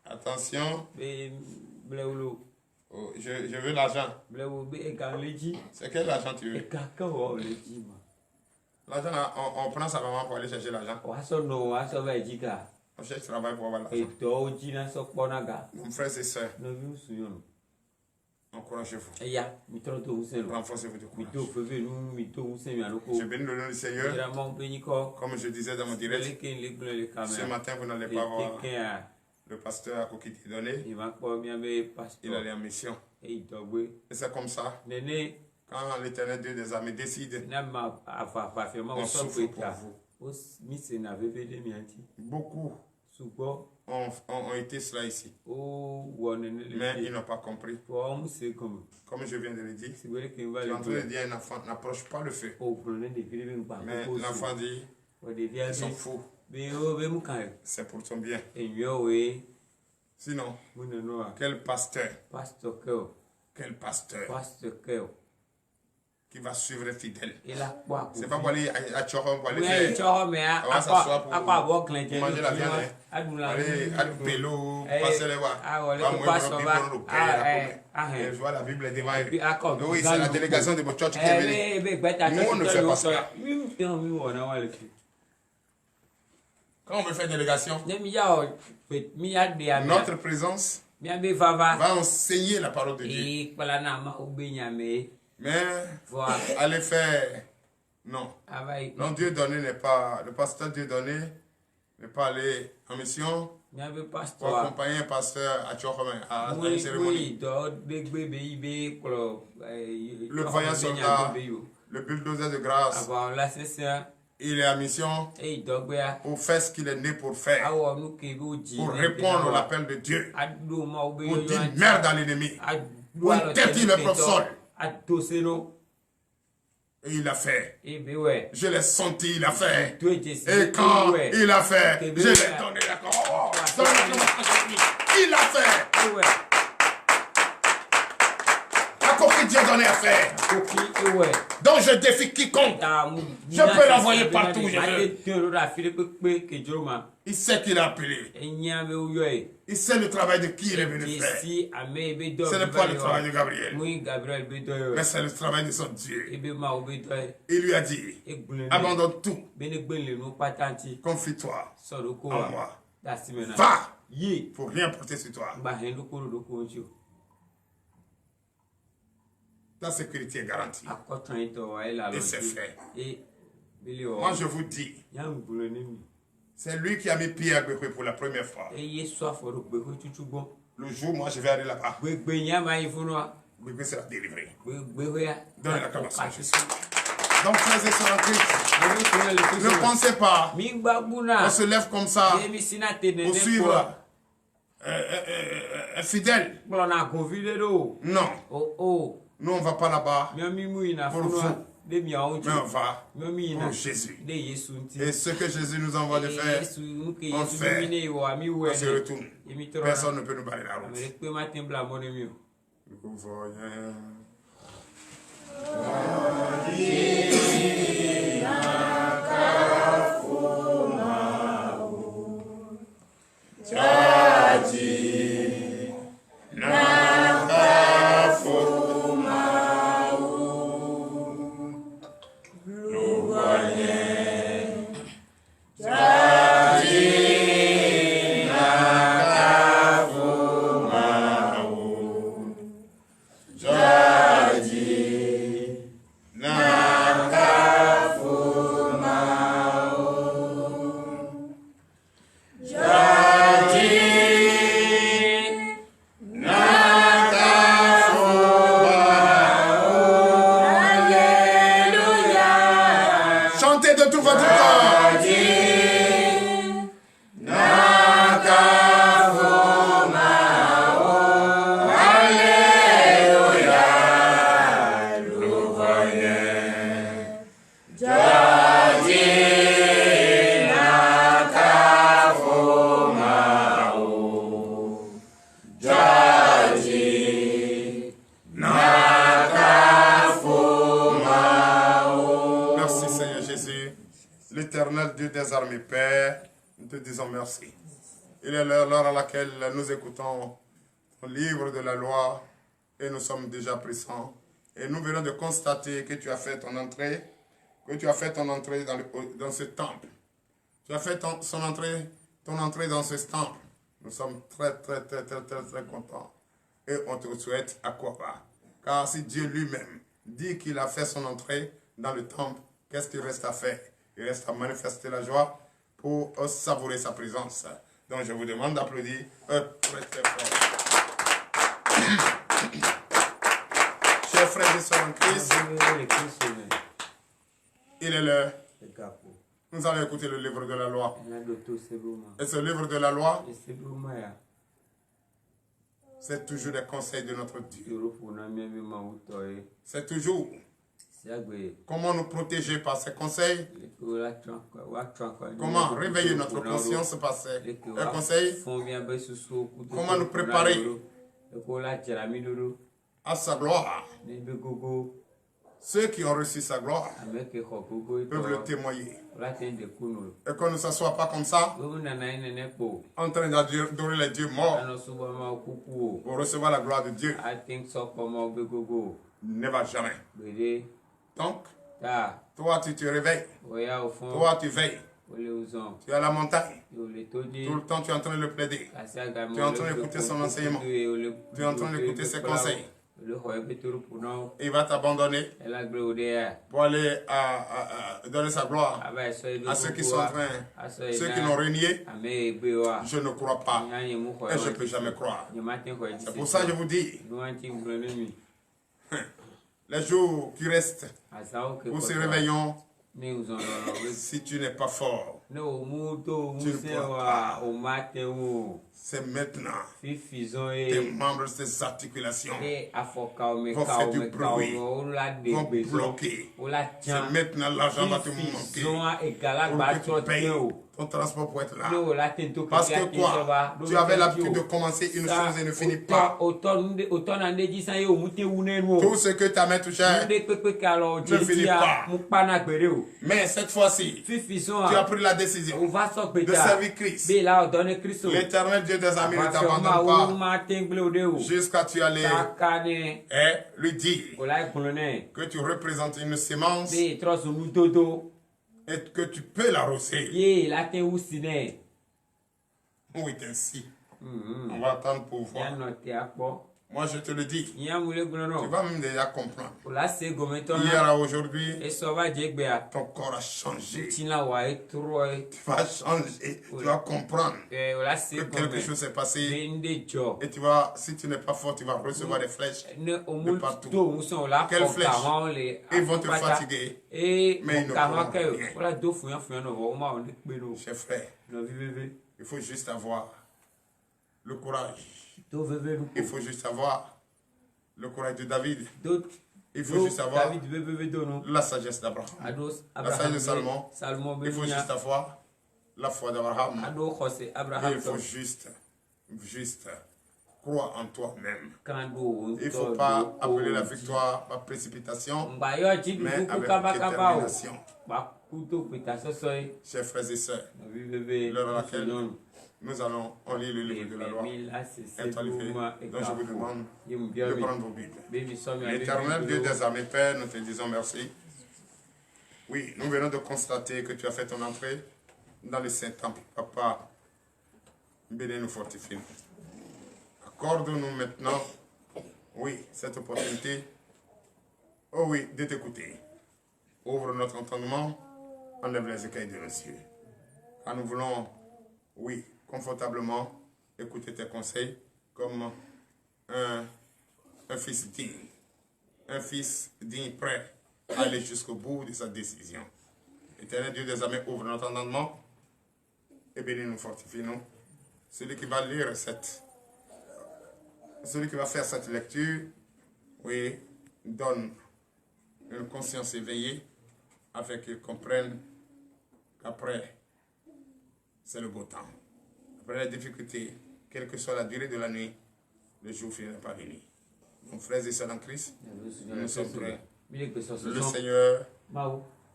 Attention. Oh, je veux l'argent. C'est quel argent tu veux? L'argent, on prend sa maman pour aller chercher l'argent. On cherche travail pour avoir l'argent. Mon frère et soeur, encouragez-vous. Renforcez-vous de courage. Je bénis le nom du Seigneur. Comme je disais dans mon direct, ce matin, vous n'allez pas voir le pasteur à Kokiti donné. Il allait en mission. Et c'est comme ça. Quand l'Éternel Dieu des armées décide, on souffre pour vous. Beaucoup ont été cela ici. Mais ils n'ont pas compris. Comme je viens de le dire, tu es en train de dire à un enfant, n'approche pas le feu. Mais l'enfant dit, ils sont fous. C'est pour ton bien. Sinon, quel pasteur qui va suivre fidèle. C'est pas pour aller à Tchoron pour aller faire. On va s'asseoir pour manger la viande. Aller à Pélo, passer les voies. Je vois la Bible devant elle. Oui, c'est la délégation de votre church qui est venue. Nous, on ne fait pas ça. Quand on veut faire délégation, notre présence va enseigner la parole de Dieu. Mais aller faire, non. Non, Dieu donné n'est pas, le pasteur Dieu donné n'est pas aller en mission pour accompagner un pasteur à Tchokhomé, à une cérémonie. Le voyant soldat, le bulldozer de grâce, il est en mission pour faire ce qu'il est né pour faire, pour répondre à l'appel de Dieu, pour dire merde à l'ennemi, pour interdire le propre sol. Et il a fait. Je l'ai senti, il a fait. Et quand il a fait, je l'ai donné la parole. Il a fait. La copie Dieu donné à faire. Donc je défie quiconque. Je peux l'envoyer partout où je veux. Il sait qu'il a appelé. Il sait le travail de qui il est venu faire. Ce n'est pas le travail de Gabriel. Mais c'est le travail de son Dieu. Il lui a dit, abandonne tout. Confie-toi en moi. Va pour rien porter sur toi. Ta sécurité est garantie. Et c'est fait. Moi je vous dis, c'est lui qui a mis pied à Gbekwe pour la première fois. Le jour, moi je vais aller là-bas. Gbekwe sera délivré. Donnez la cabane à Jésus. Donc, frères et sœurs en Christ, ne pensez pas, on se lève comme ça pour suivre un fidèle. Non. Nous, on ne va pas là-bas pour vous. Mais on va pour Jésus. Et ce que Jésus nous envoie de faire, on le fait. On se retourne. Personne ne peut nous barrer la route. Nous voyons. Il est l'heure à laquelle nous écoutons le livre de la loi et nous sommes déjà pressants. Et nous venons de constater que tu as fait ton entrée, dans ce temple. Tu as fait ton entrée dans ce temple. Nous sommes très contents. Et on te souhaite à quoi pas. Car si Dieu lui-même dit qu'il a fait son entrée dans le temple, qu'est-ce qu'il reste à faire? Il reste à manifester la joie pour savourer sa présence. Donc je vous demande d'applaudir très fort. Chers frères et sœurs en Christ, il est l'heure. Nous allons écouter le livre de la loi. Et ce livre de la loi, c'est toujours les conseils de notre Dieu. C'est toujours comment nous protéger par ces conseils. Comment réveiller notre conscience par ces conseils. Comment nous préparer à sa gloire. Ceux qui ont reçu sa gloire peuvent le témoigner. Et qu'on ne s'assoit pas comme ça, en train d'adorer les dieux morts pour recevoir la gloire de Dieu. Ne va jamais. Donc, toi tu te réveilles, toi tu veilles. Tu es à la montagne. Tout le temps tu es en train de le plaider. Tu es en train d'écouter son enseignement. Tu es en train d'écouter ses conseils. Il va t'abandonner pour aller donner sa gloire à ceux qui sont en train, ceux qui l'ont renié. Je ne crois pas et je ne peux jamais croire. C'est pour ça que je vous dis, les jours qui restent pour ce réveillon, si tu n'es pas fort, tu ne pourras pas. C'est maintenant. Tes membres, tes articulations vont faire du bruit, vont bloquer. C'est maintenant l'argent va te manquer pour que tu payes ton transport pour être là. Parce que quoi? Tu avais l'habitude de commencer une chose et ne finis pas. Tout ce que ta main touchait ne finit pas. Mais cette fois-ci, tu as pris la décision de servir Christ. L'Éternel Dieu des amis ne t'abandonne pas jusqu'à tu aller et lui dire que tu représentes une sémence et que tu peux l'arroser. Oui, ainsi. On va attendre pour voir. Moi, je te le dis. Tu vas même déjà comprendre. Hier à aujourd'hui, ton corps a changé. Tu vas changer. Tu vas comprendre que quelque chose s'est passé. Et tu vas, si tu n'es pas fort, tu vas recevoir des flèches de partout. Quelles flèches? Ils vont te fatiguer. Mais ils ne pourront rien. Chers frères, il faut juste avoir le courage. Il faut juste avoir le courage de David. Il faut juste avoir la sagesse d'Abraham. La sagesse de Salomon. Il faut juste avoir la foi d'Abraham. Il faut juste croire en toi-même. Il ne faut pas appeler la victoire par précipitation, mais avec détermination. Chers frères et sœurs, l'heure à laquelle nous allons lire le livre de la loi. Est en livre. Donc je vous demande de prendre vos Bibles. L'Éternel Dieu des armées, Père, nous te disons merci. Oui, nous venons de constater que tu as fait ton entrée dans le Saint-Temple. Papa, bénis-nous, fortifie-nous. Accorde-nous maintenant, oui, cette opportunité, oh oui, de t'écouter. Ouvre notre entendement, enlève les écailles de nos yeux. Car nous voulons, oui, confortablement écouter tes conseils comme un fils digne. Un fils digne prêt à aller jusqu'au bout de sa décision. Éternel Dieu des armées, ouvre notre entendement et bénis-nous, fortifie-nous. Celui qui va lire celui qui va faire cette lecture, oui, donne une conscience éveillée afin qu'il comprenne qu'après, c'est le beau temps. Après la difficulté, quelle que soit la durée de la nuit, le jour finira par venir. Mon frères et sœurs en Christ, nous sommes prêts. Le Seigneur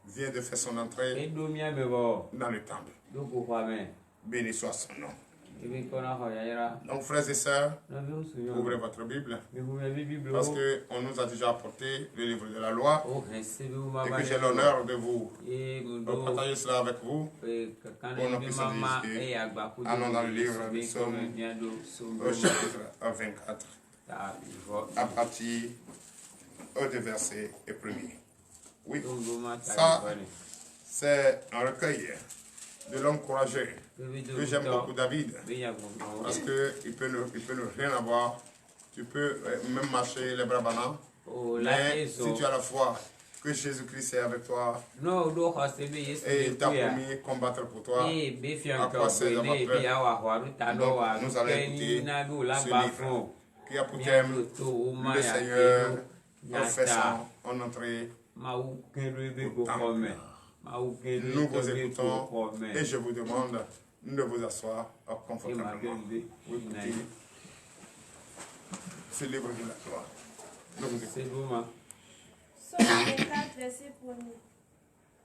vient de faire son entrée dans le temple. Béni soit son nom. Donc, frères et sœurs, ouvrez votre Bible. Parce qu'on nous a déjà apporté le livre de la loi. Et que j'ai l'honneur de vous partager cela avec vous. Pour nos puissances de Jésus. Allons dans le livre du Psaume au chapitre 24. À partir du verset 1er. Oui, ça, c'est un recueil de l'homme courageux que j'aime beaucoup, David, parce qu'il peut ne rien avoir. Tu peux même marcher les bras ballants, mais si tu as la foi que Jésus-Christ est avec toi et il t'a promis combattre pour toi, à quoi c'est d'avoir peur? Donc, nous allons écouter ce livre qui a pour thème le Seigneur confessant en entrée au temple. Nous vous écoutons et je vous demande de vous asseoir confortablement. Écoutez ce livre de la loi. Nous vous écoutons. Psaume 24, verset 1er.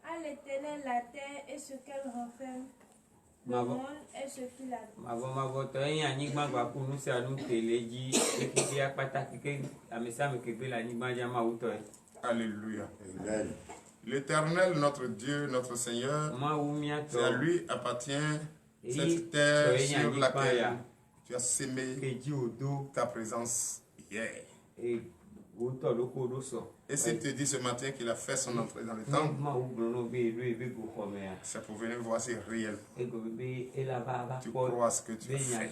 À l'Éternel la terre et ce qu'elle renferme, le monde et ce qu'il a. Alléluia. L'Éternel, notre Dieu, notre Seigneur, c'est à lui appartient cette terre sur laquelle tu as sémé ta présence hier. Et s'il te dit ce matin qu'il a fait son entrée dans le temple, c'est pour venir voir si réel. Tu crois ce que tu as fait.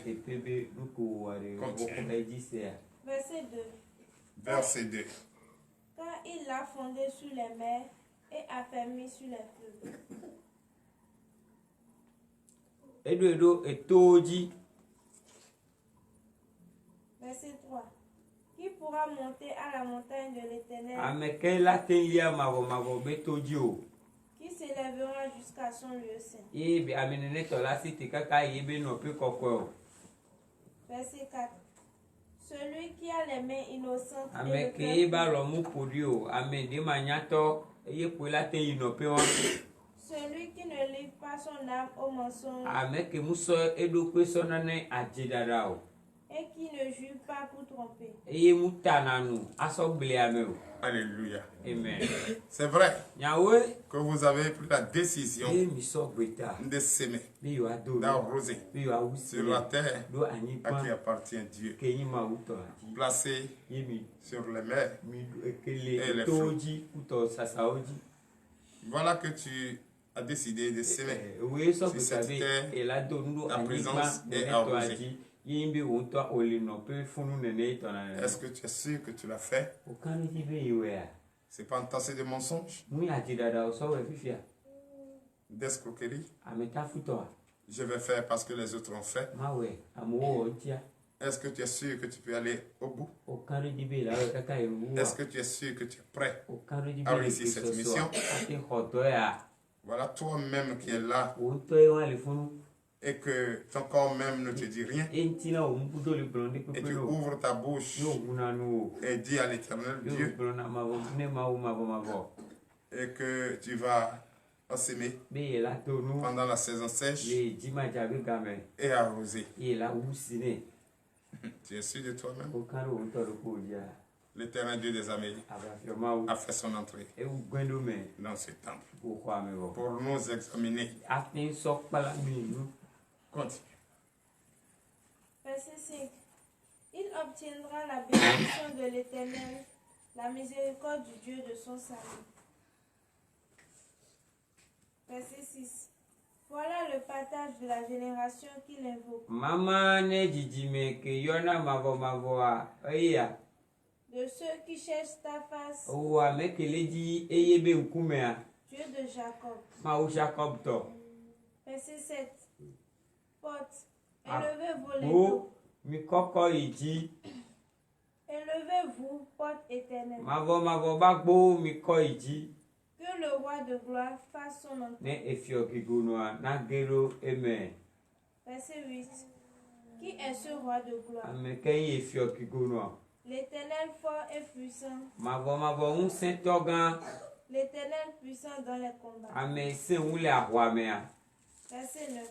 Continue. Verset 2. Verset 2. Car il l'a fondé sur les mers et affermi sur les fleuves. Verset 3. Qui pourra monter à la montagne de l'Éternel? Qui s'élèvera jusqu'à son lieu saint? Verset 4. Celui qui a les mains innocentes et celui qui ne livre pas son âme au mensonge et qui ne jure pas pour tromper. Alléluia. Amen. C'est vrai que vous avez pris la décision de s'aimer, d'arroser sur la terre à qui appartient Dieu, placé sur les mers et les flots. Voilà que tu as décidé de s'aimer sur cette terre. Ta présence est arrosée. Est-ce que tu es sûr que tu l'as fait? C'est pas entassé de mensonges, d'escroquerie. Je vais faire parce que les autres ont fait. Est-ce que tu es sûr que tu peux aller au bout? Est-ce que tu es sûr que tu es prêt à réussir cette mission? Voilà toi-même qui es là et que ton corps même ne te dit rien. Et tu ouvres ta bouche et dis à l'Éternel Dieu et que tu vas s'aimer pendant la saison sèche et arroser. Tu es sûr de toi-même? L'Éternel Dieu des armées a fait son entrée dans ce temple pour nous examiner. Continue. Verset 5. Il obtiendra la bénédiction de l'Éternel, la miséricorde du Dieu de son salut. Verset 6. Voilà le partage de la génération qu'il invoque. De ceux qui cherchent ta face, Dieu de Jacob. Verset 7. Porte, élevez-vous les dos. Élevez-vous, porte éternelle. Que le roi de gloire fasse son entrée. Verset 8. Qui est ce roi de gloire? L'Éternel fort et puissant. L'Éternel puissant dans les combats. Verset 9.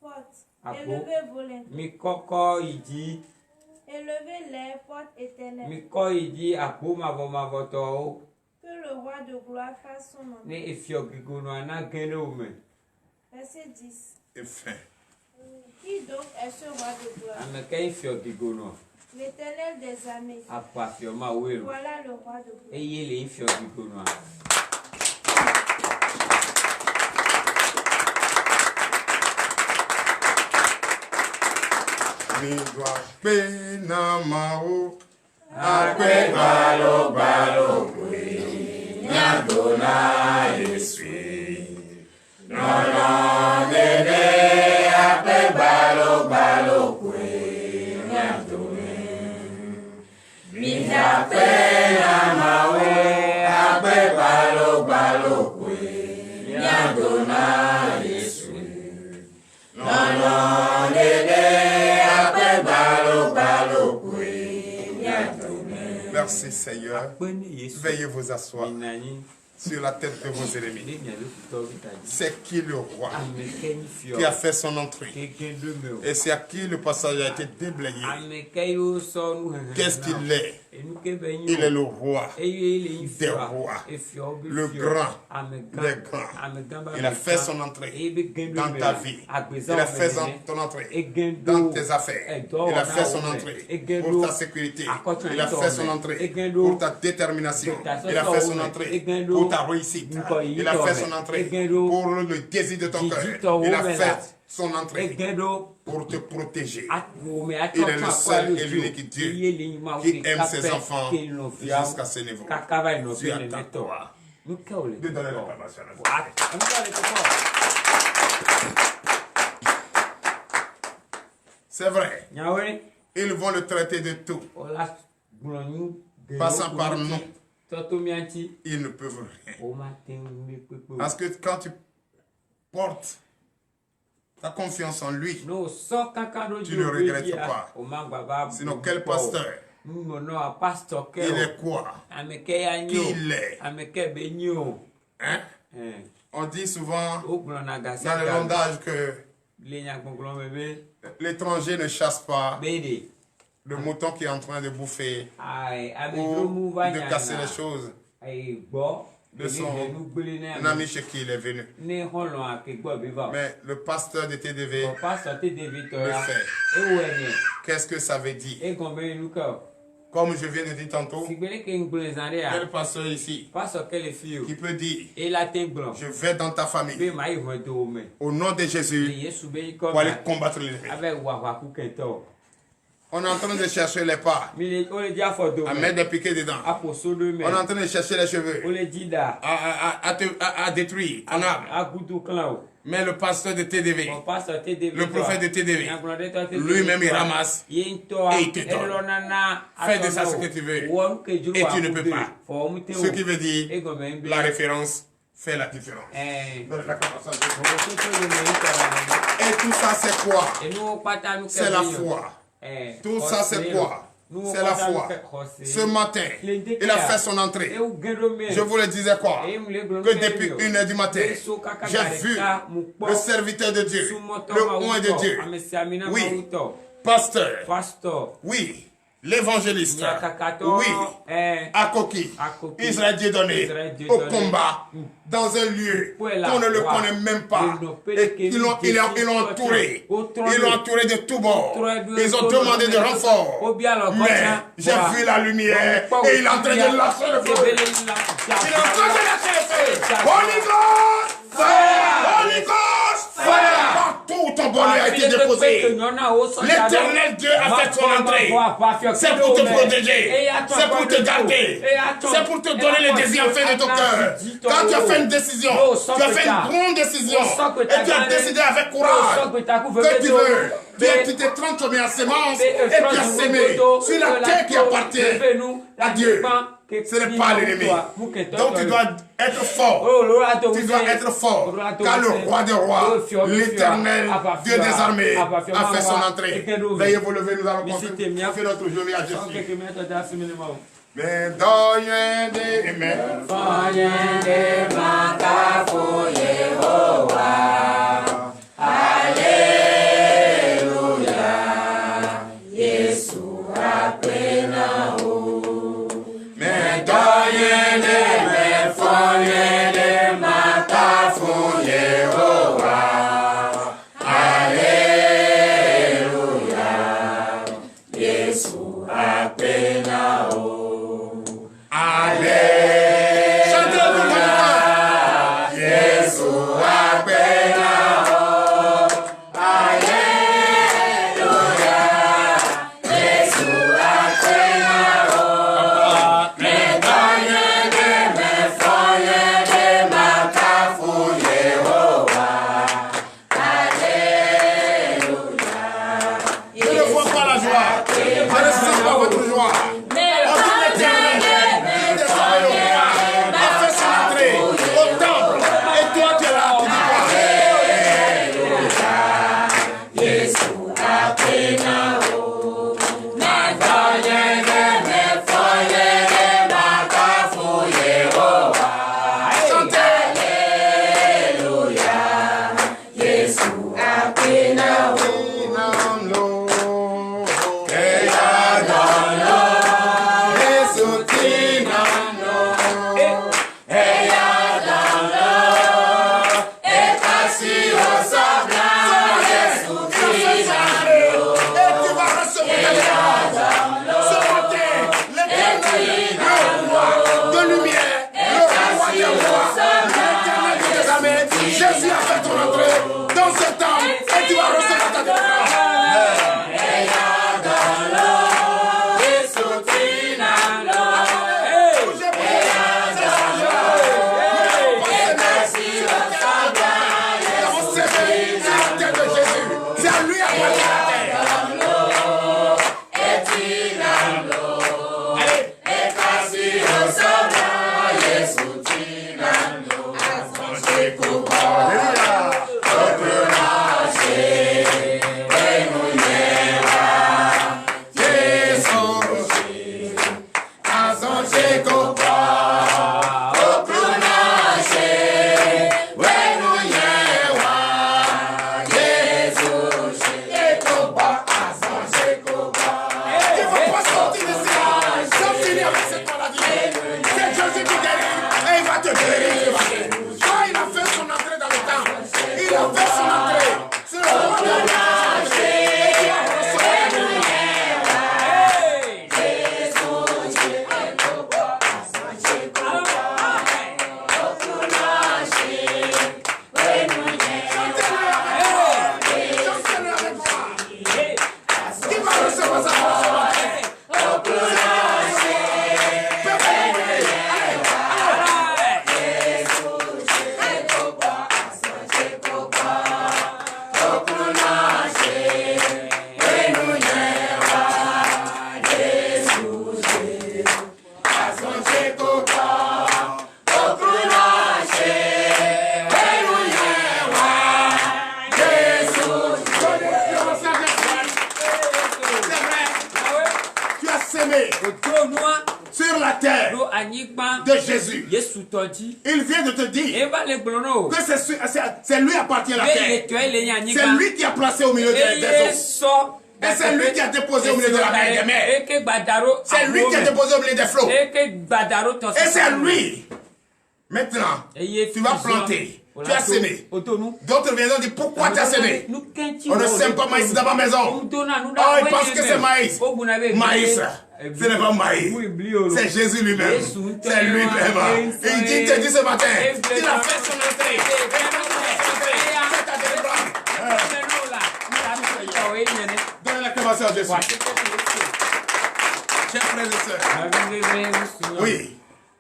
portes. Élevez vos linteaux. Élevez les portes éternelles. Que le roi de gloire fasse son entrée. Verset 10. Et fin. Qui donc est ce roi de gloire? L'Éternel des armées. Voilà le roi de gloire. Mi doit pena mao akwe balo balo kwe nyadona yesui nono dede akwe balo balo kwe nyadona mi doit pena mao akwe balo balo kwe nyadona yesui nono dede. Merci Seigneur. Veuillez vous asseoir sur la tête de vos ennemis. C'est qui le roi qui a fait son entrée? Et c'est à qui le passage a été déblayé? Qu'est-ce qu'il est? Il est le roi des rois, le grand des grands. Il a fait son entrée dans ta vie. Il a fait ton entrée dans tes affaires. Il a fait son entrée pour ta sécurité. Il a fait son entrée pour ta détermination. Il a fait son entrée pour ta réussite. Il a fait son entrée pour le désir de ton cœur. Il a fait son entrée pour te protéger. Il est le seul et l'unique Dieu qui aime ses enfants jusqu'à ce niveau. Tu attends toi de donner l'information à c'est vrai. Ils vont le traiter de tout. Passant par nous, ils ne peuvent rien. Parce que quand tu portes ta confiance en lui, tu ne regrettes pas. Sinon, quel pasteur? Il est quoi? Qui il est? Hein? On dit souvent dans le langage que l'étranger ne chasse pas le mouton qui est en train de bouffer ou de casser les choses de son ami chez qui il est venu. Mais le pasteur de TDV le fait. Qu'est-ce que ça veut dire? Comme je viens de dire tantôt, quel pasteur ici qui peut dire je vais dans ta famille au nom de Jésus pour aller combattre l'ennemi. On est en train de chercher les pas, à mettre des piquets dedans. On est en train de chercher les cheveux, à détruire ton âme. Mais le pasteur de TDV, le prophète de TDV, lui-même il ramasse et il te donne. Fais de ça ce que tu veux et tu ne peux pas. Ce qui veut dire la référence fait la différence. Et tout ça c'est quoi? C'est la foi. Tout ça c'est quoi? C'est la foi. Ce matin, il a fait son entrée. Je vous le disais quoi? Que depuis 1h du matin, j'ai vu le serviteur de Dieu, le oint de Dieu. Oui, pasteur. Oui, l'évangéliste. Oui, Akoki. Israël Dieu donné au combat dans un lieu qu'on ne le connaît même pas. Et ils l'ont entouré. Ils l'ont entouré de tous bords. Ils ont demandé de renfort. Mais j'ai vu la lumière et il est en train de lâcher le feu. Il est en train de lâcher le feu. Holy Ghost! Fire! Holy Ghost! Fire! Partout ton bonheur a été déposé. L'éternel Dieu a fait son entrée. C'est pour te protéger. C'est pour te garder. C'est pour te donner les désirs faits de ton cœur. Quand tu as fait une décision, tu as fait une grande décision et tu as décidé avec courage que tu veux. Tu t'es transformé en sémence et tu as sémé sur la terre qui appartient à Dieu. Ce n'est pas l'ennemi. Donc tu dois être fort. Tu dois être fort. Car le roi des rois, l'éternel Dieu des armées, a fait son entrée. Veuillez vous lever, nous allons confier notre journée à Jésus. Mais doyen de me, doyen de ma Yehovah. Alléluia. joie. Je ne sens pas votre joie. En toute l'éternité, Dieu des armées a fait son entrée au temple. Et toi, tu es là. Tu dis quoi? Jésus a fait ton entrée dans ce temps et tu vas recevoir ta délivrance. C'est à lui à parler la terre. Sur la terre de Jésus, il vient de te dire que c'est lui appartient à la terre. C'est lui qui a placé au milieu des eaux. Et c'est lui qui a déposé au milieu de la mer des mers. C'est lui qui a déposé au milieu des flots. Et c'est lui. Maintenant, tu vas planter. Tu as semé. D'autres viendront dire pourquoi tu as semé. On ne sème pas maïs dans ma maison. Oh, ils pensent que c'est maïs. Maïs. Ce n'est pas maïs. C'est Jésus lui-même. C'est lui-même. Il dit, te dit ce matin, il a fait son entrée. Donne l'acclamation à Jésus. Chers frères et sœurs. Oui.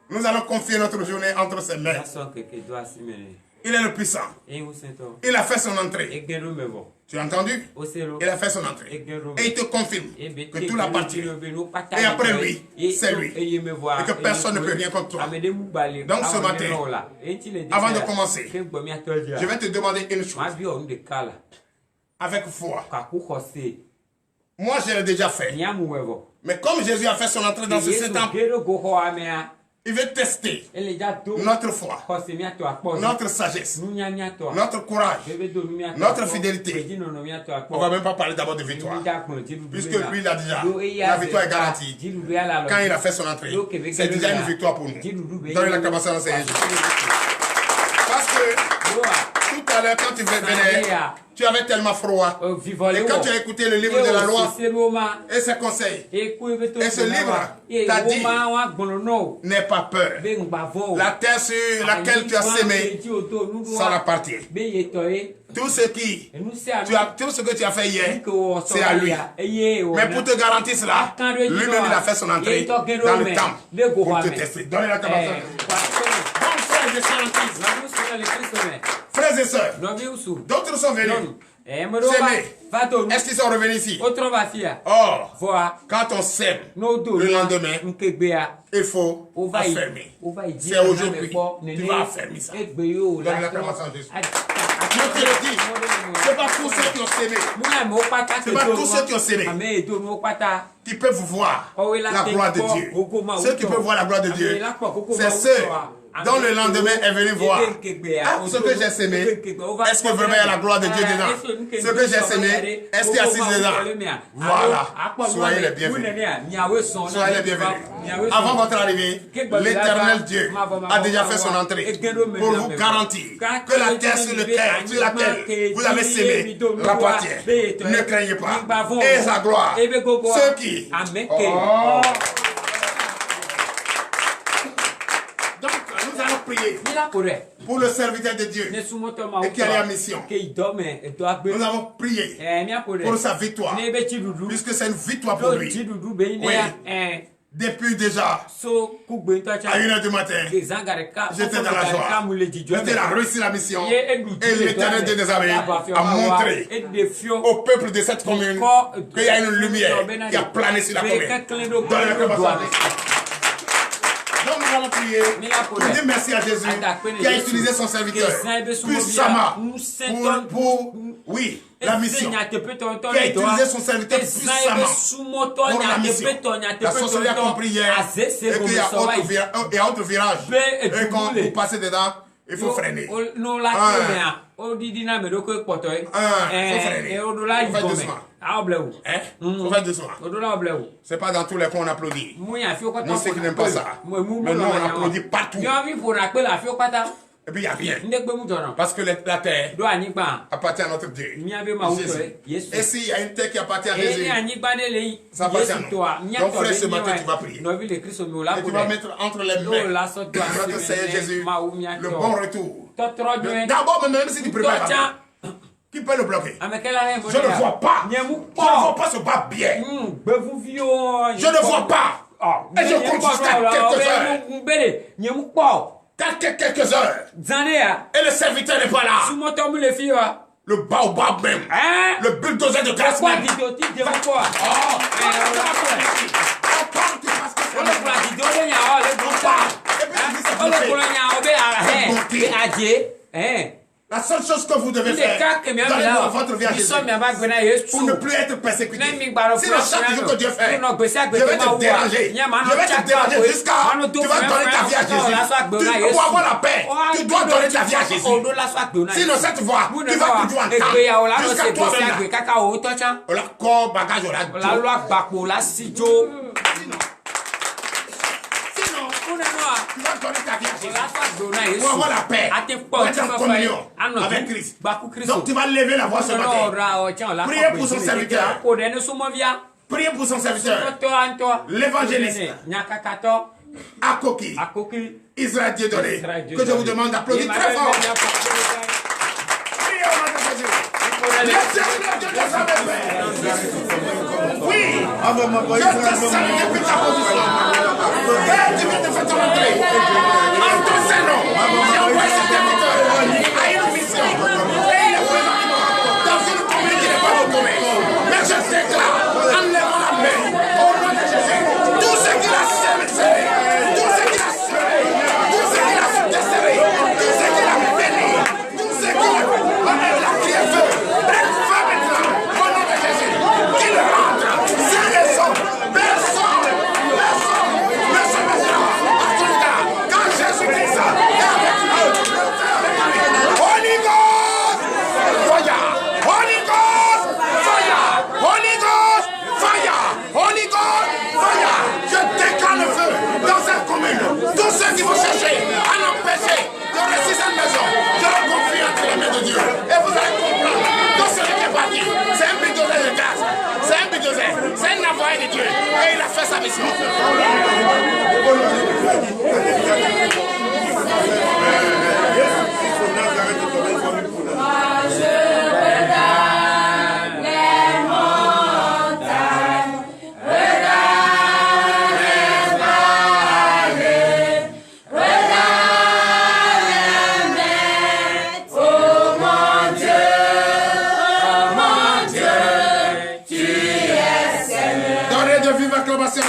Nous allons confier notre journée entre ses mains. Il est le puissant. Il a fait son entrée. Tu as entendu? Il a fait son entrée. Et il te confirme que tout l'appartient. Et après lui, c'est lui. Et que personne ne peut rien contre toi. Donc ce matin, avant de commencer, je vais te demander une chose. Avec foi. Moi, je l'ai déjà fait. Mais comme Jésus a fait son entrée dans ce temple, il veut tester notre foi, notre sagesse, notre courage, notre fidélité. On ne va même pas parler d'abord de victoire. Puisque lui, il a déjà. La victoire est garantie. Quand il a fait son entrée, c'est déjà une victoire pour nous. Donnez l'acclamation à Seigneur. Parce que tout à l'heure, quand tu venais, tu avais tellement froid. Et quand tu as écouté le livre de la loi et ses conseils, et ce livre t'a dit, n'aie pas peur. La terre sur laquelle tu as sémé, ça l'appartient. Tout ce que tu as fait hier, c'est à lui. Mais pour te garantir cela, lui-même il a fait son entrée dans le temple pour te tester. Donnez la caméra. Frères et sœurs, d'autres sont venus S'aimer. Est-ce qu'ils sont revenus ici? Or, quand on s'aime, le lendemain, il faut affermir. C'est aujourd'hui. Tu vas affermir ça. Donne l'acclamation à Jésus. Dieu te le dit. Ce n'est pas tous ceux qui ont s'aimé. Ce n'est pas tous ceux qui ont s'aimé qui peuvent voir la gloire de Dieu. Ceux qui peuvent voir la gloire de Dieu, c'est ceux dont le lendemain est venu voir ce que j'ai sémé. Est-ce que vraiment il y a la gloire de Dieu dedans? Ce que j'ai sémé, est-ce qu'il y a assis dedans? Voilà. Soyez les bienvenus. Soyez les bienvenus. Avant votre arrivée, l'Éternel Dieu a déjà fait son entrée pour vous garantir que la terre sur laquelle vous avez sémé l'appartient. Ne craignez pas. Et sa gloire. Ceux qui... Prier pour le serviteur de Dieu et qui est en mission. Nous avons prié pour sa victoire, puisque c'est une victoire pour lui. Oui. Depuis déjà à 1h du matin, j'étais dans la joie. J'étais a réussi la mission et l'Éternel de des armées a montré au peuple de cette commune qu'il y a une lumière qui a plané sur la commune. Donc nous allons prier pour dire merci à Jésus qui a utilisé son serviteur puissamment pour la mission. Qui a utilisé son serviteur puissamment pour la mission. La sorcellerie a compris hier et qu'il y a autre virage. Et quand vous passez dedans, il faut freiner. Il faut faire doucement. C'est pas dans tous les coins on applaudit. Nous, ceux qui n'aiment pas ça. Mais nous, on applaudit partout. Et puis il n'y a rien. Parce que la terre appartient à notre Dieu. Jésus. Et s'il y a une terre qui appartient à Jésus, ça appartient à nous. Donc frère, ce matin, tu vas prier. Et tu vas mettre entre les mains de notre Seigneur Jésus le bon retour. D'abord, même si tu prépares pas, qui peut le bloquer? Je ne vois pas. Je ne vois pas ce bas bien. Je ne vois pas. Et je compte jusqu'à quelques heures. Et le serviteur n'est pas là. Le baobab même. Le bulldozer de grâce même. La seule chose que vous devez faire, donnez-moi votre vie à Jésus pour ne plus être persécuté. Si chaque jour que Dieu fait, je vais te déranger. Je vais te déranger jusqu'à tu vas donner ta vie à Jésus. Pour avoir la paix, tu dois donner ta vie à Jésus. Sinon cette voie, tu vas toujours en temps. Jusqu'à toi-même. On la corps, bagage, on la tu vas donner ta vie à Jésus. Pour avoir la paix. Pour être en communion avec Christ. Donc tu vas lever la voix ce matin. Priez pour son serviteur. Priez pour son serviteur. L'évangéliste. Akoki. Israël Dieu donné. Que je vous demande d'applaudir très fort. Priez au nom de Jésus. Laissez-le Dieu de sa oui. Je te salue depuis ta position. Et tu viens de faire ton entrée. En ton Seigneur, j'ai envoyé ce serviteur à une mission. Et il est vraiment dans une commune qui n'est pas votre commune. Mais je déclare, en levant la main, au nom de Jésus, tout ce qu'il a serré, tout ce qu'il a serré, tout ce qu'il a desserré, tout ce qu'il a béni, tout ce qu'il a crié feu, bref, feu maintenant, au nom de Jésus, qu'il rentre, sans raison, personne. Quand Jésus dit ça, Holy Ghost, fire! Holy Ghost, fire! Holy Ghost, fire! Holy Ghost, fire! Je déclare le feu dans cette commune. Tous ceux qui vont chercher à l'empêcher de rester cette maison, je le confie entre les mains de Dieu. Et vous allez comprendre que ce n'est pas dit. C'est un bulldozer de gaz. C'est un bulldozer. C'est un envoyé de Dieu. Et il a fait sa mission. de vive acclamation.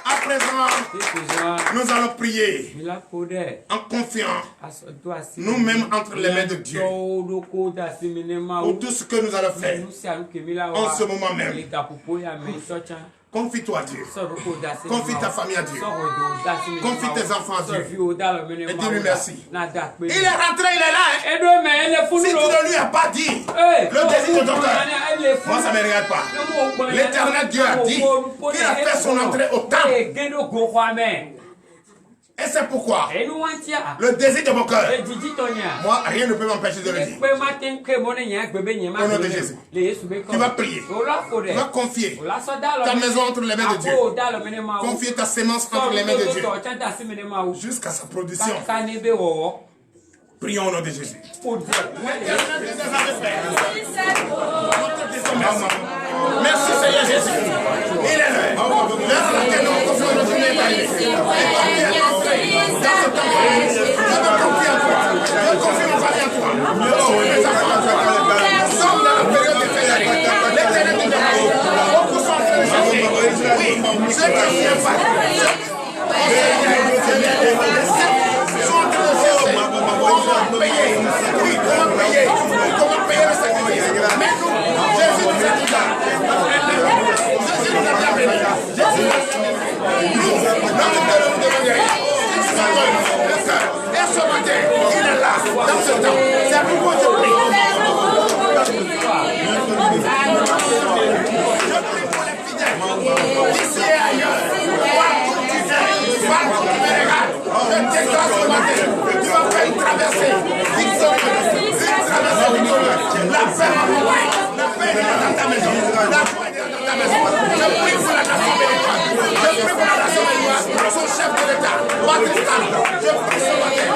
À présent, nous allons prier en confiant nous-mêmes entre les mains de Dieu pour tout ce que nous allons faire en ce moment même. Confie-toi à Dieu. Confie ta famille à Dieu. Confie tes enfants à Dieu. Et dis-lui merci. Il est rentré, il est là. Hein? Si tu ne lui as pas dit le désir de ton cœur, moi ça ne me regarde pas. L'Éternel Dieu a dit qu'il a fait son entrée au temple. Et c'est pourquoi le désir de mon cœur, moi, rien ne peut m'empêcher de le dire. Au nom de Jésus, tu vas prier. Tu vas confier ta maison entre les mains de Dieu. Confier ta sémence entre les mains de Dieu. Jusqu'à sa production. Prions au nom de Jésus. Merci Seigneur Jésus. Il est là. L'heure à laquelle nous confions notre vie est arrivée. Dans ce temps, je me confie en toi. Je confie mon famille en toi. Je confie mes enfants en toi. Nous sommes dans la période des fêtes d'année. L'Éternel nous demande. Beaucoup sont en train de chercher. Oui, ceux qui ne viennent pas. Sont en train de chercher. Comment payer? Oui, comment payer? Comment payer le sacrifice? Mais nous, Jésus nous a dit là. Jésus nous a bien béni. Jésus nous a bien béni. Nous, notre Dieu nous demande rien. Et ce matin, il est là, dans ce temps. C'est pourquoi je prie. Je prie pour les fidèles. Ici et ailleurs. Partout tu es. Partout tu me regardes. Je déclare ce matin. Tu vas faire une traversée. Victorieuse. Une traversée victorieuse. La paix en loin. La paix est dans ta maison. La joie est dans ta maison. Je prie pour la nation béninoise. Je prie pour la nation béninoise. Son chef de l'État. Pakistan. Je prie ce matin.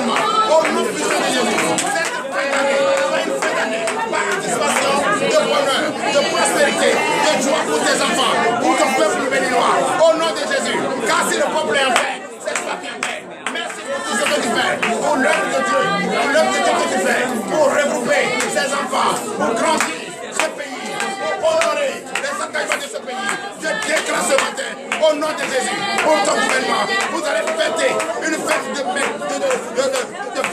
Au nom puissant de Jésus. Cette fin d'année. Soit une fin d'année. Participation de bonheur, de prospérité, de joie pour tes enfants, pour ton peuple béninois. Au nom de Jésus. Car si le peuple est en paix, c'est toi qui es en paix. Merci pour tout ce que tu fais. Pour l'œuvre de Dieu. Pour l'œuvre de Dieu que tu fais. Pour regrouper ses enfants. Pour grandir ce pays. Pour honorer les engagements de ce pays. Je déclare ce matin, au nom de Jésus, pour ton gouvernement, vous allez fêter une fête de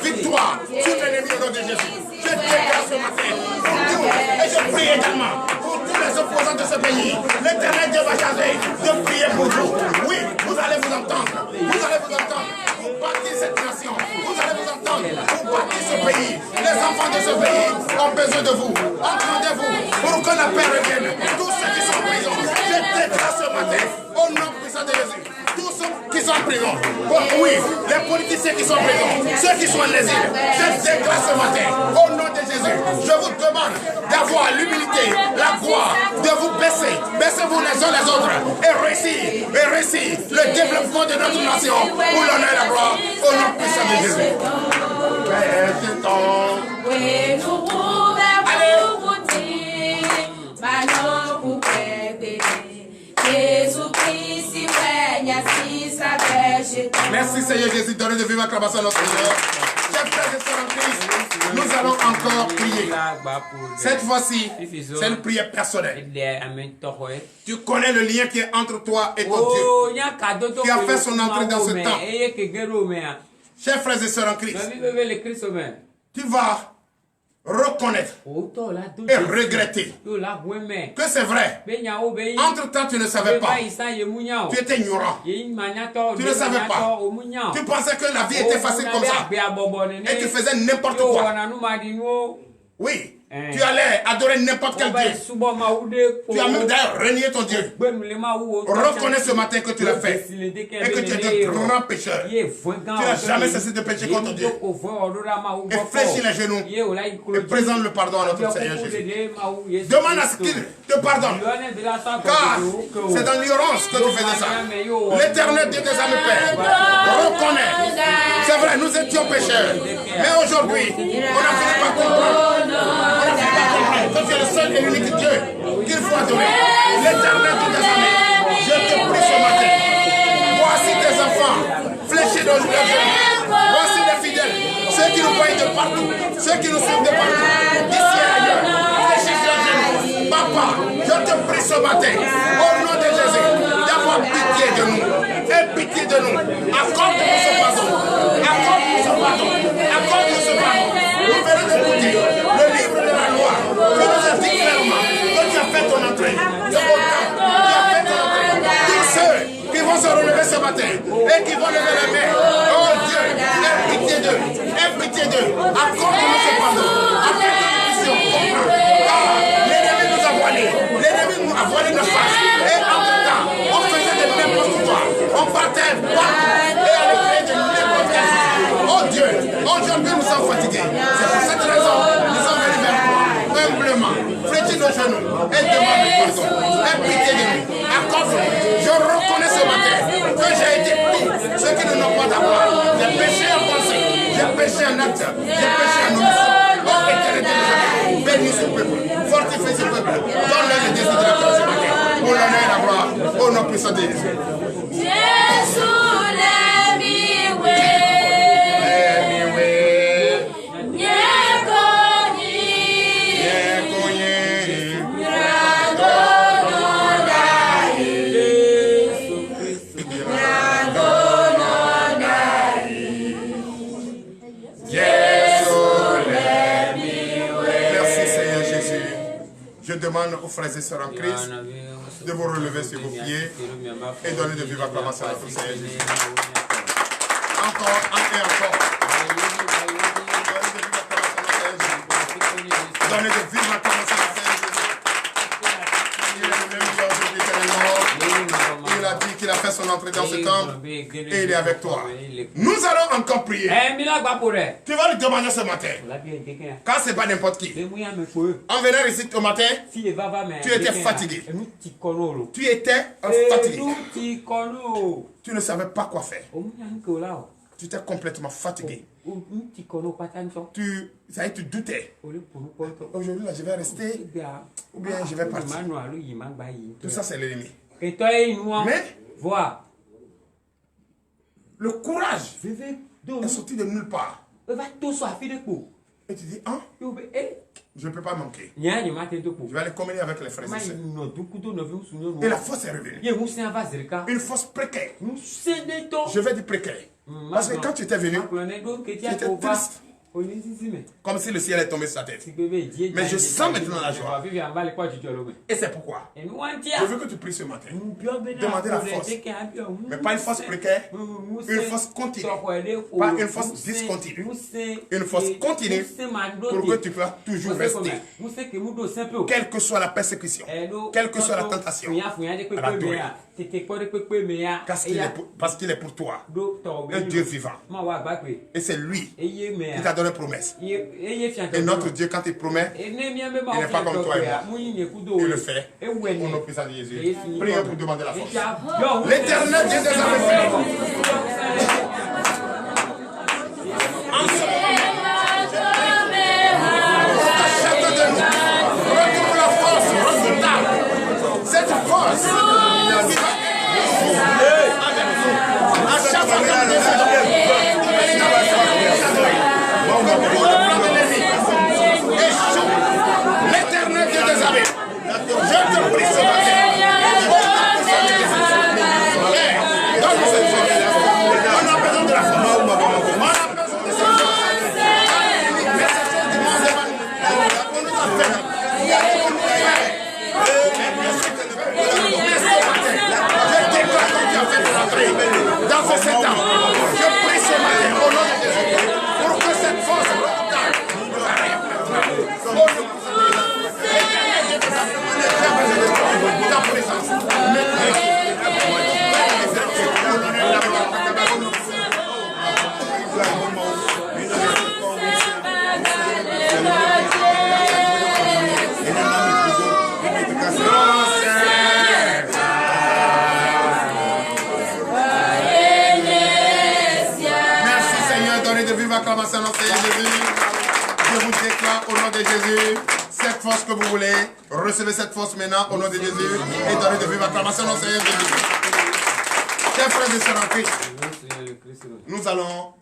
victoire sur l'ennemi au nom de Jésus. Je déclare ce matin pour tout, et je prie également pour tous les opposants de ce pays. L'Éternel Dieu va changer de prier pour vous. Oui, vous allez vous entendre. Vous allez vous entendre pour bâtir cette nation. Vous allez vous entendre pour bâtir ce pays. Les enfants de ce pays ont besoin de vous. Entendez-vous pour que la paix revienne. Tous ceux qui sont en prison, je déclare ce matin au nom puissant de Jésus. Tous ceux qui sont en prison, oui, les politiciens qui sont en prison, ceux qui sont en exil, je déclare ce matin au nom de Jésus. Je vous demande d'avoir l'humilité, la gloire, de vous baisser. Baissez-vous les uns les autres et réussir le développement de notre nation pour l'honneur et la gloire au nom puissant de Jésus. Merci Seigneur Jésus, donnez de vivre acclamation à notre Seigneur. Chers frères et sœurs en Christ, nous allons encore prier. Cette fois-ci, c'est une prière personnelle. Tu connais le lien qui est entre toi et ton Dieu, qui a fait son entrée dans ce temps. Chers frères et sœurs en Christ, tu vas reconnaître et regretter que c'est vrai. Entre-temps, tu ne savais pas. Tu étais ignorant. Tu ne savais pas. Tu pensais que la vie était facile comme ça. Et tu faisais n'importe quoi. Oui. Tu allais adorer n'importe quel Dieu. Tu as même d'ailleurs renié ton Dieu. Reconnais ce matin que tu l'as fait. Et que tu es un grand pécheur. Tu n'as jamais cessé de pécher contre Dieu. Et fléchis les genoux. Et présente le pardon à notre Seigneur Jésus. Demande à ce qu'il te pardonne. Car c'est dans l'ignorance que tu faisais ça. L'Éternel Dieu des âmes Père reconnais. C'est vrai, nous étions pécheurs. Mais aujourd'hui, on a fini par comprendre. Que tu es le seul et l'unique Dieu qu'il faut adorer. L'Éternel de tes armées. Je te prie ce matin. Voici tes enfants fléchis dans le genoux. Voici les fidèles. Ceux qui nous voient de partout. Ceux qui nous suivent de partout. D'ici et ailleurs. Fléchis leurs genoux. Papa, je te le genou et demande pardon. Aie pitié de nous. Accorde-nous. Je reconnais ce matin que j'ai été tout ce qui ne n'ont pas d'avoir. J'ai péché en pensée, j'ai péché en acte, j'ai péché en omission. Oh éternité de jamais, bénis ce peuple, fortifie ce peuple, donne-leur le désir de la cause ce matin. Pour l'honneur et la gloire, au nom puissant de Jésus. Je demande aux frères et sœurs en Christ de vous relever sur vos pieds et donner de vives acclamations à notre Seigneur Jésus. Encore, et encore. Donnez de vives acclamations à notre Seigneur Jésus. Il est le même Dieu aujourd'hui éternellement. Il a dit qu'il a fait son entrée dans ce temple et il est avec toi. Nous allons encore prier. Tu vas lui demander ce matin. Quand c'est pas n'importe qui. En venant ici au matin, tu étais fatigué. Tu étais fatigué. Tu ne savais pas quoi faire. Tu étais complètement fatigué. Tu doutais. Aujourd'hui, là, je vais rester ou bien je vais partir. Tout ça, c'est l'ennemi. Mais le courage est sorti de nulle part. Et tu dis, hein? Je ne peux pas manquer. Je vais aller communier avec les frères et sœurs. Et la force est revenue. Une force précaire. Je vais dire précaire. Parce que quand tu étais venu, tu étais triste. Comme si le ciel est tombé sur sa tête. Mais je sens maintenant la joie. Et c'est pourquoi je veux que tu pries ce matin. Demandez la force. Mais pas une force précaire, une force continue. Pas une force discontinue. Une force continue pour que tu puisses toujours rester. Quelle que soit la persécution, quelle que soit la tentation, à la douleur. Parce qu'il est pour toi un Dieu vivant. Et c'est lui qui t'a donné promesse. Et notre Dieu, quand il promet, il n'est pas comme toi et moi. Il le fait. Au nom puissant de Jésus. Prions pour demander la force. L'éternel Dieu des armées. En ce moment, chacun de nous retrouve la force redoutable. Cette force. À chaque fois que nous l'éternel Dieu des armées, je te prie ce matin. Donne-nous cette force. On a besoin de la force. On a besoin de cette force. Mais cette chose du monde évanouie. On nous a fait. Je déclare que tu as fait de l'entrée dans ce 7 ans. Je prie ce matin au nom de Jésus pour que cette force redoutable ta présence. Merci Seigneur, donnez de vives acclamations à notre Seigneur Jésus. Je vous déclare au nom de Jésus cette force que vous voulez. Recevez cette force maintenant au nom de Jésus et donnez de vives acclamations à notre Seigneur Jésus. Chers frères et sœurs en Christ, nous allons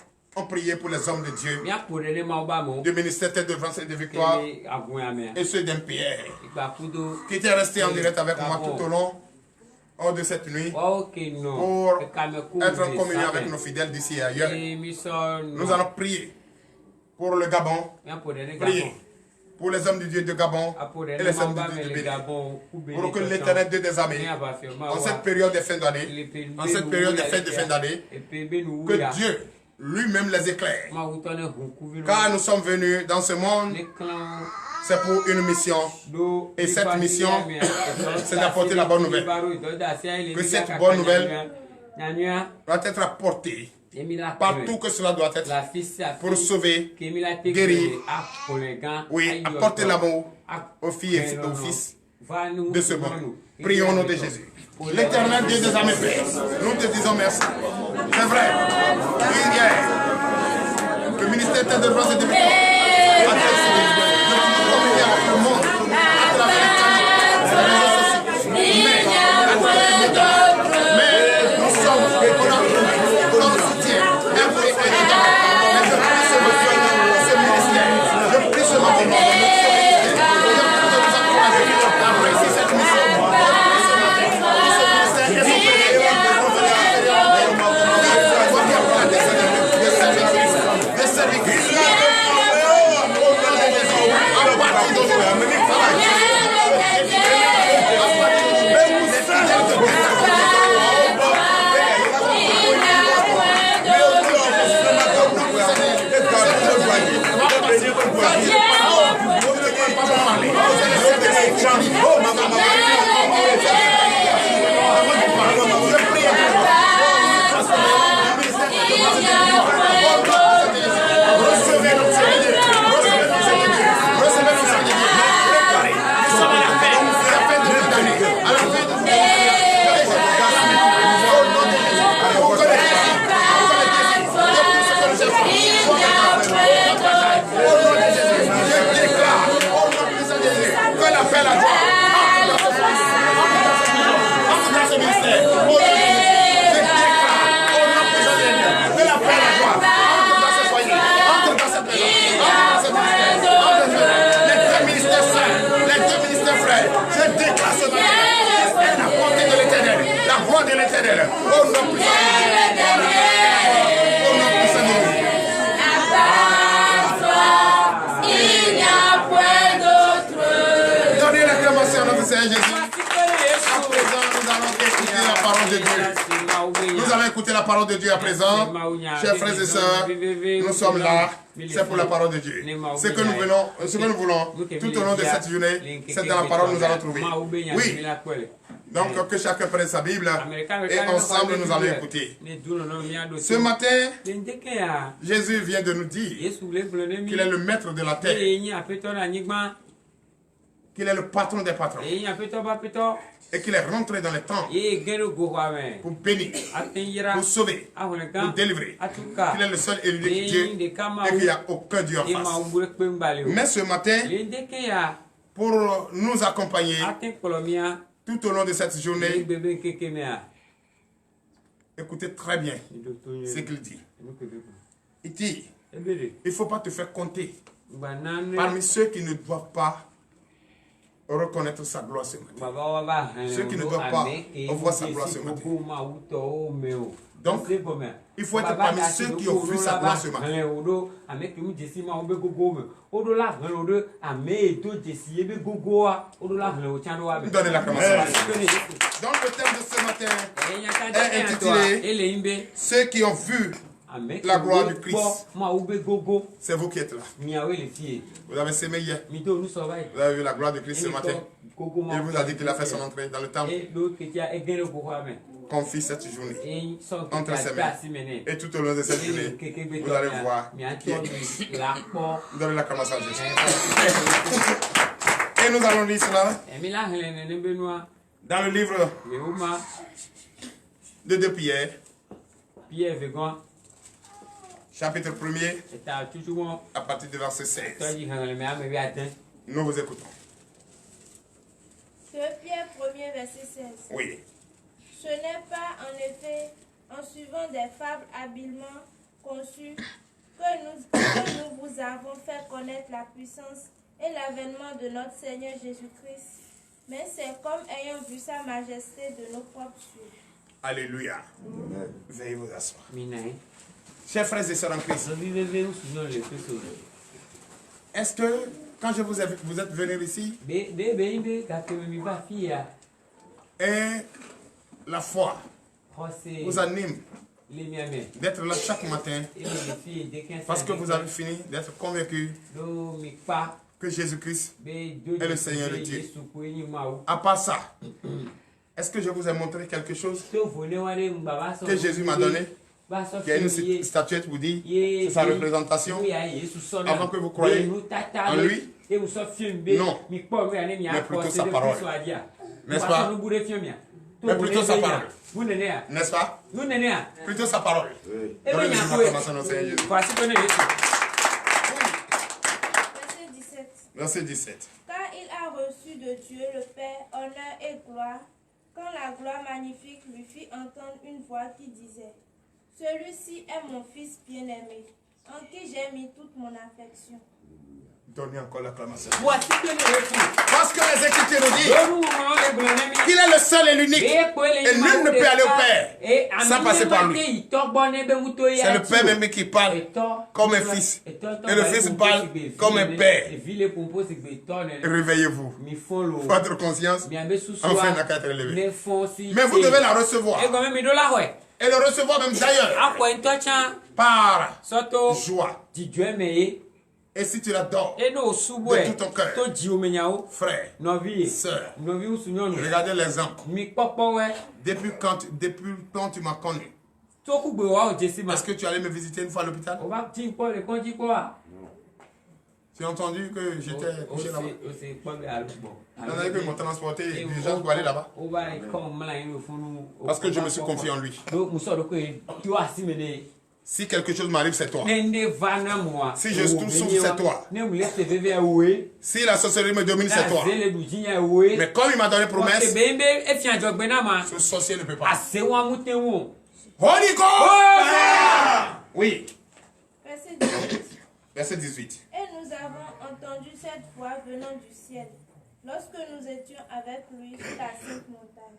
prier pour les hommes de Dieu, du ministère de délivrance et de victoire, et ceux d'MPR, qui étaient restés en direct avec moi tout au long de cette nuit pour être en communion avec nos fidèles d'ici et ailleurs. Nous allons prier pour le Gabon, prier pour les hommes de Dieu de Gabon et les hommes de Dieu de Bénin, pour que l'Éternel Dieu des armées, en cette période de fin d'année, en cette période de fête de fin d'année, que Dieu lui-même les éclaire. Car nous sommes venus dans ce monde, c'est pour une mission. Et cette mission, c'est d'apporter la bonne nouvelle. Que cette bonne nouvelle doit être apportée partout que cela doit être pour sauver, guérir, oui, apporter l'amour, aux filles et aux fils de ce monde. Prions au nom de Jésus. L'Éternel Dieu des armées, Père, nous te disons merci. C'est vrai. Le ministère de France et de Béton a fait communiquer avec le monde à travers les réseaux sociaux. Mais nous sommes comme soutien. Mais je prie ce ministère. Je prie ce matin. Nous allons écouter la parole de Dieu à présent. Chers frères et sœurs, nous sommes là. C'est pour la parole de Dieu. Ce que nous voulons tout au long de cette journée, c'est dans la parole que nous allons trouver. Oui. Donc que chacun prenne sa Bible et ensemble nous allons écouter. Ce matin, Jésus vient de nous dire qu'il est le maître de la terre, qu'il est le patron des patrons et qu'il est rentré dans les temps pour bénir, pour sauver, pour délivrer, qu'il est le seul élu de Dieu et qu'il n'y a aucun Dieu en face. Mais ce matin, pour nous accompagner tout au long de cette journée, écoutez très bien ce qu'il dit. Il dit, il ne faut pas te faire compter parmi ceux qui ne doivent pas reconnaître sa gloire ce matin. Ceux qui ne doivent pas voir sa gloire ce matin. Donc, il faut être parmi ceux qui ont vu sa gloire ce matin. Donnez l'acclamation. Donc, le thème de ce matin est intitulé « Ceux qui ont vu la gloire du Christ ». C'est vous qui êtes là. Vous avez sémé hier. Vous avez vu la gloire du Christ ce matin. Il vous a dit qu'il a fait son entrée dans le temple. Confie cette journée entre ses mains. Et tout au long de cette journée, vous allez voir qui est Christ. Donnez l'acclamation à Jésus. Et nous allons lire cela dans le livre de 2 Pierre. Chapitre 1er, à partir du verset 16. Nous vous écoutons. 2 Pierre 1er, verset 16. Oui. Ce n'est pas en effet en suivant des fables habilement conçues que nous vous avons fait connaître la puissance et l'avènement de notre Seigneur Jésus-Christ, mais c'est comme ayant vu sa majesté de nos propres yeux. Alléluia. Veuillez vous asseoir. Chers frères et sœurs en Christ, est-ce que quand vous êtes venus ici, et la foi vous anime d'être là chaque matin parce que vous avez fini d'être convaincu que Jésus-Christ est le Seigneur de Dieu. À part ça, est-ce que je vous ai montré quelque chose que Jésus m'a donné? Il y a une statuette vous dit, c'est sa représentation, avant que vous croyiez en lui, Non. Mais plutôt sa parole. N'est-ce pas? Mais plutôt sa parole. N'est-ce pas? Plutôt sa parole. Verset 17. Car il a reçu de Dieu le Père honneur et gloire, quand la gloire magnifique lui fit entendre une voix qui disait: Celui-ci est mon Fils bien-aimé, en qui j'ai mis toute mon affection. Donnez encore l'acclamation. Parce que les Écritures nous disent qu'il est le seul et l'unique. Et nul ne peut aller au Père sans passer par lui. C'est le Père même qui parle comme un fils. Et le fils parle comme un père. Réveillez-vous. Votre conscience enfin n'a qu'à être élevée. Mais vous devez la recevoir. Et le recevoir même d'ailleurs par joie. Et si tu l'adores de tout ton cœur, frère, sœur, regardez l'exemple. Depuis quand tu m'as connu, est-ce que tu allais me visiter une fois à l'hôpital? Tu as entendu que j'étais couché là-bas? On avait que m'ont transporté déjà pour aller là-bas. Parce que je me suis confié en lui. Si quelque chose m'arrive, c'est toi. Si je souffre, c'est toi. Si la sorcellerie me domine, c'est toi. Mais comme il m'a donné promesse, ce sorcier ne peut pas. Holy Ghost! Oui. Verset 18. Et nous avons entendu cette voix venant du ciel, lorsque nous étions avec lui sur la sainte montagne.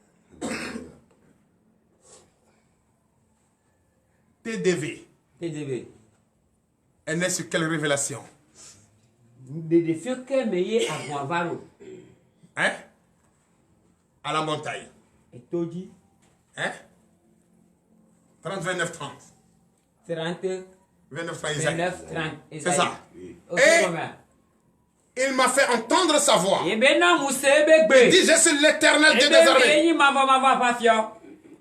TDV. Elle est sur quelle révélation? Hein? À la montagne. Hein? 30, 29, 30. 29, 30, c'est ça. Et il m'a fait entendre sa voix. Il dit: je suis l'Éternel Dieu des armées.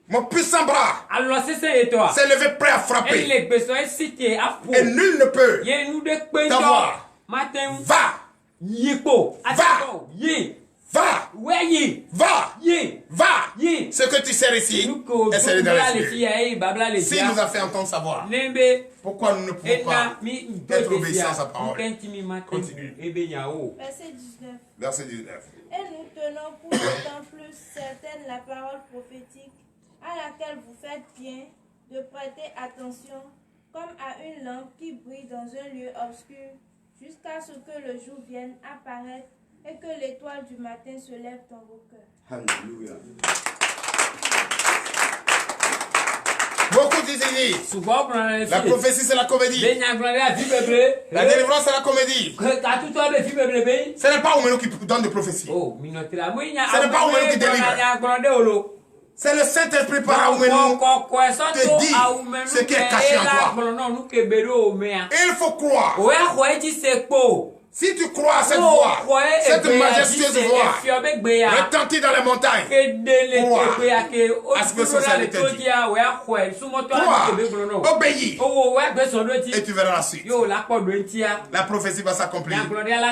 Mon puissant bras s'est levé prêt à frapper. Et nul ne peut t'avoir. Va. Va. Ce que tu sais ici, essaie de le dire. S'il nous a fait entendre sa voix, pourquoi nous ne pouvons pas être obéissants à sa parole? Continue. Verset 19. Et nous tenons pour d'autant plus certaine la parole prophétique, à laquelle vous faites bien de prêter attention, comme à une lampe qui brille dans un lieu obscur, jusqu'à ce que le jour vienne apparaître et que l'étoile du matin se lève dans vos cœurs. Alléluia. Beaucoup disent la prophétie c'est la comédie. La délivrance c'est la comédie. Ce n'est pas Oumelou qui donne de prophétie. Ce n'est pas Oumelou qui délivre. C'est le Saint-Esprit par Oumelou te dit ce qui est caché en toi. Il faut croire. Si tu crois à cette voix, cette majestueuse voix, retentit dans les montagnes, crois à ce que ce Seigneur te dit. Crois, obéis, et tu verras la suite. La prophétie va s'accomplir,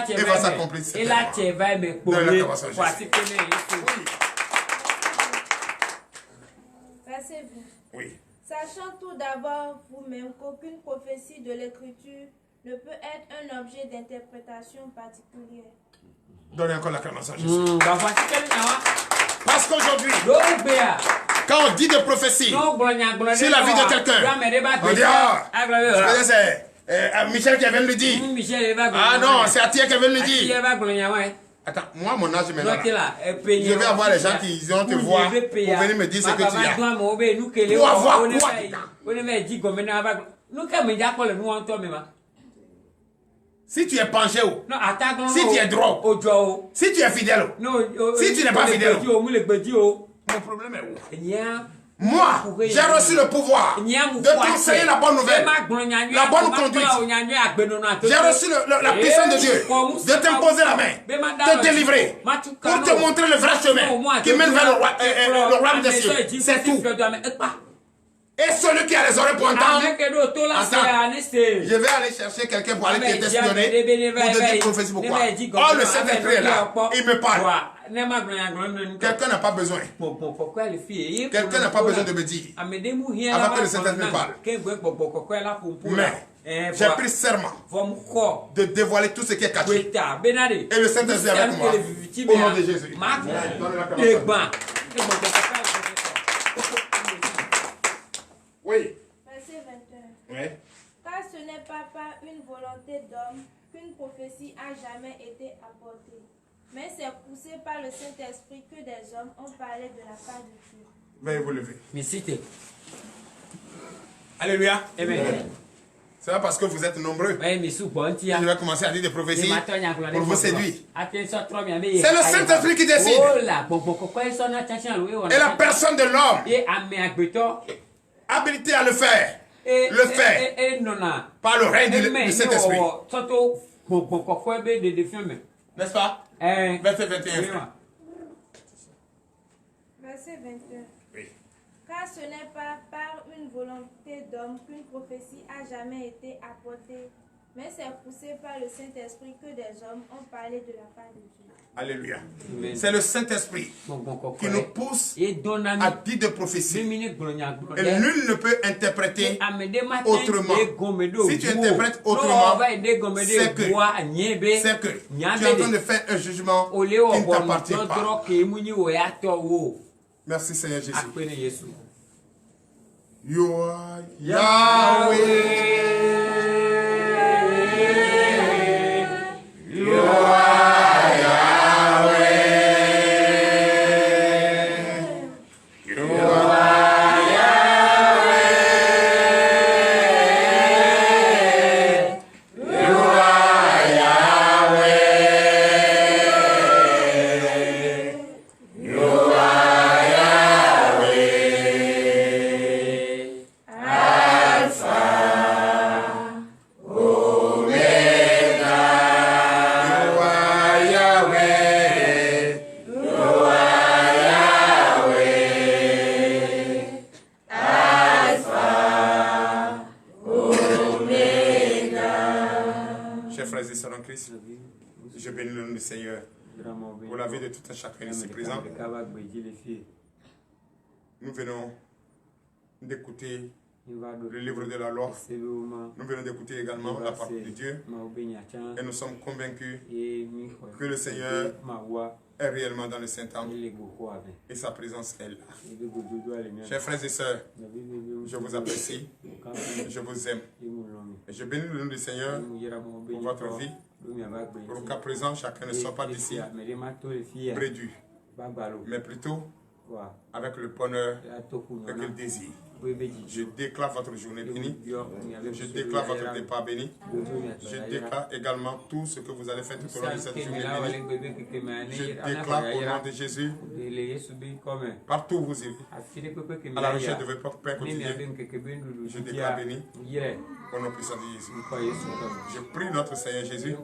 et va s'accomplir. Placez-vous. Oui. Sachant tout d'abord vous-même qu'aucune prophétie de l'Écriture ne peut être un objet d'interprétation particulière. Donnez encore l'acclamation à Jésus. Parce qu'aujourd'hui, quand on dit de prophétie sur la vie de quelqu'un, on dit c'est Michel qui vient de le dire. Ah non, c'est Atia qui vient de le dire. Attends, moi mon âge maintenant, je vais avoir les gens qui vont te voir pour venir me dire ce que tu as. Pour avoir quoi? Si tu es penché, si tu es drogue, si tu es fidèle, si tu n'es pas fidèle, mon problème est où? Moi, j'ai reçu le pouvoir de t'enseigner la bonne nouvelle, la bonne conduite. J'ai reçu la puissance de Dieu de t'imposer la main, de te délivrer, pour te montrer le vrai chemin qui mène vers le royaume des cieux. C'est tout. Et celui qui a les oreilles pour entendre, je vais aller chercher quelqu'un pour aller t'espionner, pour te dire prophétie pourquoi. Oh, le Saint-Esprit est là, il me parle. Quelqu'un n'a pas besoin. Quelqu'un n'a pas besoin de me dire avant que le Saint-Esprit parle. Mais j'ai pris serment de dévoiler tout ce qui est caché. Et le Saint-Esprit est avec moi. Au nom de Jésus. Oui. Verset 21. Oui. Car ce n'est pas par une volonté d'homme qu'une prophétie a jamais été apportée, mais c'est poussé par le Saint-Esprit que des hommes ont parlé de la part de Dieu. Veuillez vous lever. Mais citez. Alléluia. Amen. C'est pas parce que vous êtes nombreux que je vais commencer à dire des prophéties pour vous séduire. C'est le Saint-Esprit qui décide. Et la personne de l'homme, habilité à le faire, le fait par le règne du Saint-Esprit. N'est-ce pas? Verset 21. Verset 21. Oui. Car ce n'est pas par une volonté d'homme qu'une prophétie a jamais été apportée, mais c'est poussé par le Saint-Esprit que des hommes ont parlé de la part de Dieu. Alléluia. C'est le Saint-Esprit qui nous pousse à dire des prophéties. Et nul ne peut interpréter autrement. Si tu interprètes autrement, c'est que tu es en train de faire un jugement qui ne t'appartient pas. Merci Seigneur Jésus. You are Yahweh. You are Yahweh. You are Yahweh. You are Yahweh. You are Yahweh. Alpha, Omega. You are Yahweh. You are Yahweh. Alpha, Omega. Chers frères et sœurs en Christ, je bénis le nom du Seigneur pour la vie de tout un chacun ici présent. Nous venons d'écouter le livre de la loi. Nous venons d'écouter également la parole de Dieu. Et nous sommes convaincus que le Seigneur est réellement dans le Saint-Temple et sa présence est là. Chers frères et sœurs, je vous apprécie, je vous aime. Et je bénis le nom du Seigneur pour votre vie. Pour qu'à présent, chacun ne soit pas d'ici prédu, mais plutôt avec le bonheur et le désir. Je déclare votre journée bénie. Je déclare votre départ béni. Je déclare également tout ce que vous allez faire tout au long de cette journée bénie. Je déclare au nom de Jésus, partout où vous irez, à la recherche de votre Père quotidien, je déclare béni au nom puissant de Jésus. Je prie notre Seigneur Jésus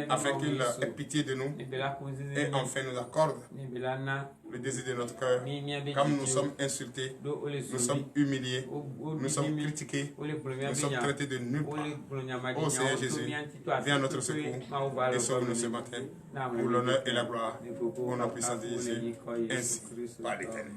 afin qu'il ait pitié de nous et enfin nous accorde le désir de notre cœur. Comme nous sommes insultés, nous sommes humiliés, nous sommes critiqués, nous sommes traités de nulle part. Oh Seigneur Jésus, viens à notre secours et sauve-nous ce matin pour l'honneur et la gloire. Au nom puissant de Jésus, ainsi par l'Éternel.